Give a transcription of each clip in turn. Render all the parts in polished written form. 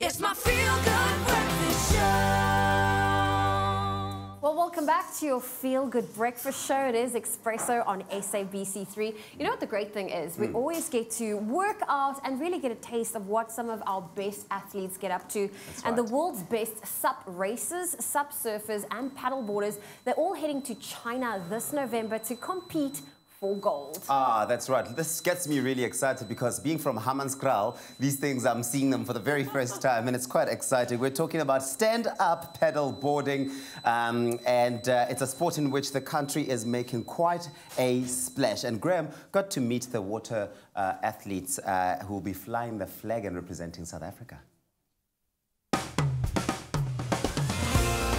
It's my feel-good breakfast show. Well, welcome back to your feel-good breakfast show. It is Expresso on SABC3. You know what the great thing is? We always get to work out and really get a taste of what some of our best athletes get up to. And the world's best SUP racers, SUP surfers and paddleboarders, they're all heading to China this November to compete for gold. Ah, that's right. This gets me really excited because being from Hammanskraal, these things, I'm seeing them for the very first time and it's quite exciting. We're talking about stand-up paddle boarding and it's a sport in which the country is making quite a splash. And Graeme got to meet the water athletes who will be flying the flag and representing South Africa.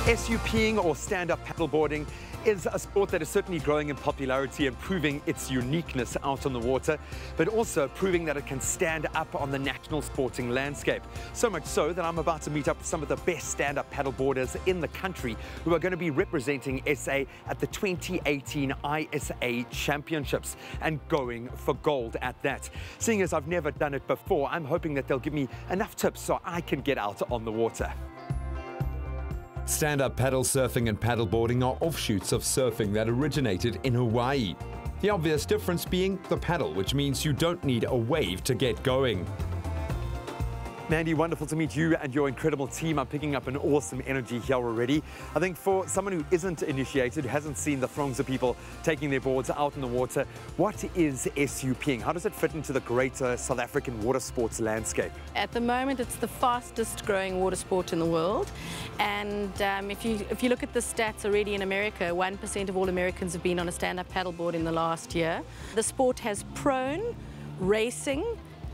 SUPing or stand-up paddleboarding is a sport that is certainly growing in popularity and proving its uniqueness out on the water, but also proving that it can stand up on the national sporting landscape. So much so that I'm about to meet up with some of the best stand-up paddleboarders in the country who are going to be representing SA at the 2018 ISA Championships and going for gold at that. Seeing as I've never done it before, I'm hoping that they'll give me enough tips so I can get out on the water. Stand-up paddle surfing and paddleboarding are offshoots of surfing that originated in Hawaii. The obvious difference being the paddle, which means you don't need a wave to get going. Mandy, wonderful to meet you and your incredible team. I'm picking up an awesome energy here already. I think for someone who isn't initiated, who hasn't seen the throngs of people taking their boards out in the water, what is SUPing? How does it fit into the greater South African water sports landscape? At the moment, it's the fastest growing water sport in the world. And if you look at the stats already in America, 1% of all Americans have been on a stand-up paddleboard in the last year. The sport has prone, racing,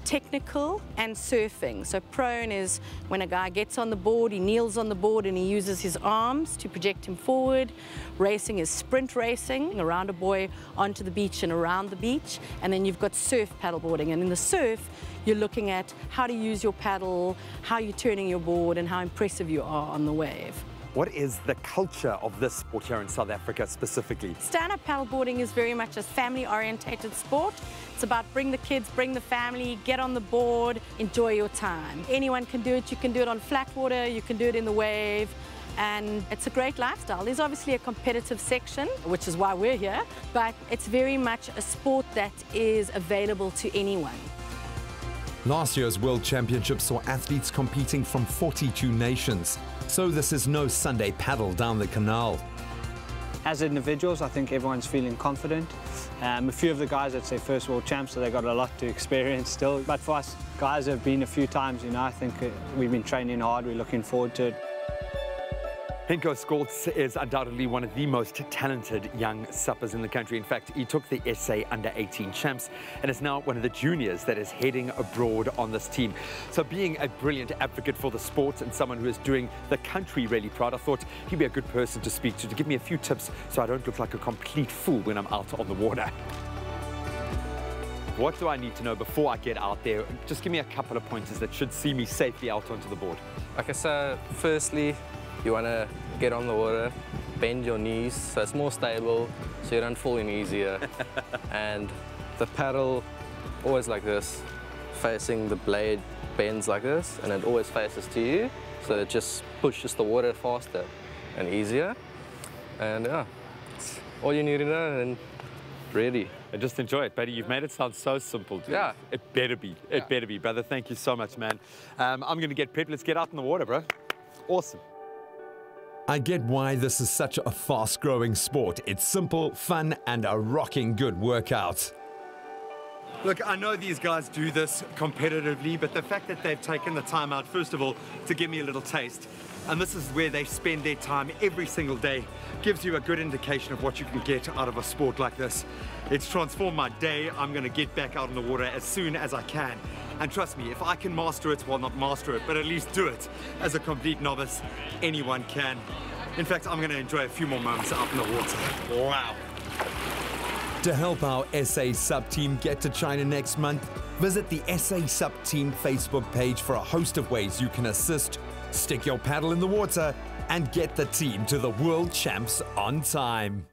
technical and surfing. So prone is when a guy gets on the board, he kneels on the board and he uses his arms to project him forward. Racing is sprint racing, around a buoy, onto the beach and around the beach. And then you've got surf paddleboarding. And in the surf, you're looking at how to use your paddle, how you're turning your board and how impressive you are on the wave. What is the culture of this sport here in South Africa specifically? Stand-up paddleboarding is very much a family-orientated sport. It's about bring the kids, bring the family, get on the board, enjoy your time. Anyone can do it. You can do it on flat water, you can do it in the wave, and it's a great lifestyle. There's obviously a competitive section, which is why we're here, but it's very much a sport that is available to anyone. Last year's World Championships saw athletes competing from 42 nations. So this is no Sunday paddle down the canal. As individuals, I think everyone's feeling confident. A few of the guys, I'd say first world champs, so they've got a lot to experience still. But for us guys who have been a few times, you know, I think we've been training hard, we're looking forward to it. Henko Skolts is undoubtedly one of the most talented young suppers in the country. In fact, he took the SA Under-18 champs and is now one of the juniors that is heading abroad on this team. So being a brilliant advocate for the sport and someone who is doing the country really proud, I thought he'd be a good person to speak to give me a few tips so I don't look like a complete fool when I'm out on the water. What do I need to know before I get out there? Just give me a couple of pointers that should see me safely out onto the board. Okay, so firstly, you want to get on the water, bend your knees so it's more stable, so you don't fall in easier. And the paddle, always like this, facing the blade bends like this, and it always faces to you, so it just pushes the water faster and easier. And yeah, it's all you need to know and ready. And just enjoy it, buddy. You've made it sound so simple, dude. Yeah. It better be. It better be. Brother, thank you so much, man. I'm going to get prepped. Let's get out in the water, bro. Awesome. I get why this is such a fast-growing sport. It's simple, fun, and a rocking good workout. Look, I know these guys do this competitively, but the fact that they've taken the time out, first of all, to give me a little taste, and this is where they spend their time every single day, gives you a good indication of what you can get out of a sport like this. It's transformed my day. I'm going to get back out in the water as soon as I can. And trust me, if I can master it, well, not master it, but at least do it as a complete novice, anyone can. In fact, I'm going to enjoy a few more moments out in the water. Wow. To help our SA SUP team get to China next month, visit the SA SUP team Facebook page for a host of ways you can assist, stick your paddle in the water, and get the team to the world champs on time.